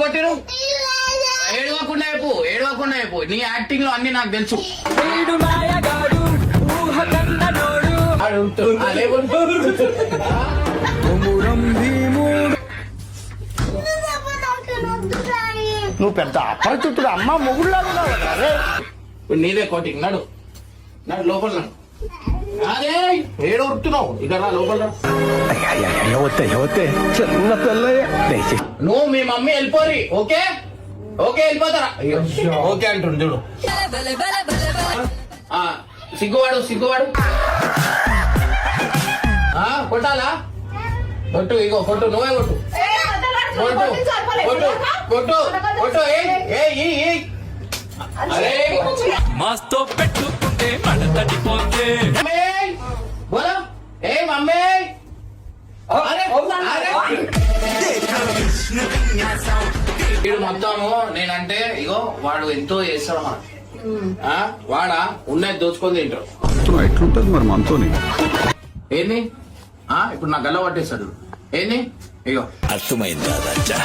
కొట్టిరు ఏడవకుండా చెప్పు నీ యాక్టింగ్ లో అన్ని నాకు తెలుసు నువ్వు పెద్ద అపరిచితుడు అమ్మ మొగుడులాగా ఇప్పుడు నీదే కోటింగ్ నడు నడు లోపల నడు అదే ఏడు ఉరుకుతున్నావు ఇక రా లోపల చిన్న పిల్లయ్య నువ్వు మీ మమ్మీ వెళ్ళిపోరి ఓకే ఓకే వెళ్ళిపోతారా ఓకే అంటుండు చూడు సిగ్గువాడు కొట్టాలా కొట్టు ఇగో కొట్టు నువ్వే కొట్టు కొట్టు మాస్తో పెట్టుకుంటే మడతడిపోతే బోలో ఏ మమ్మీ వీడు మొత్తము నేనంటే ఇగో వాడు ఎంతో చేస్తాడు వాడా ఉన్నది దోచుకొని తింటాడు ఎట్లుంటది మరి మనతోని ఏంది ఇప్పుడు నా గల్ల పట్టేస్తాడు ఏంది ఇగో అర్థమైందా రాజా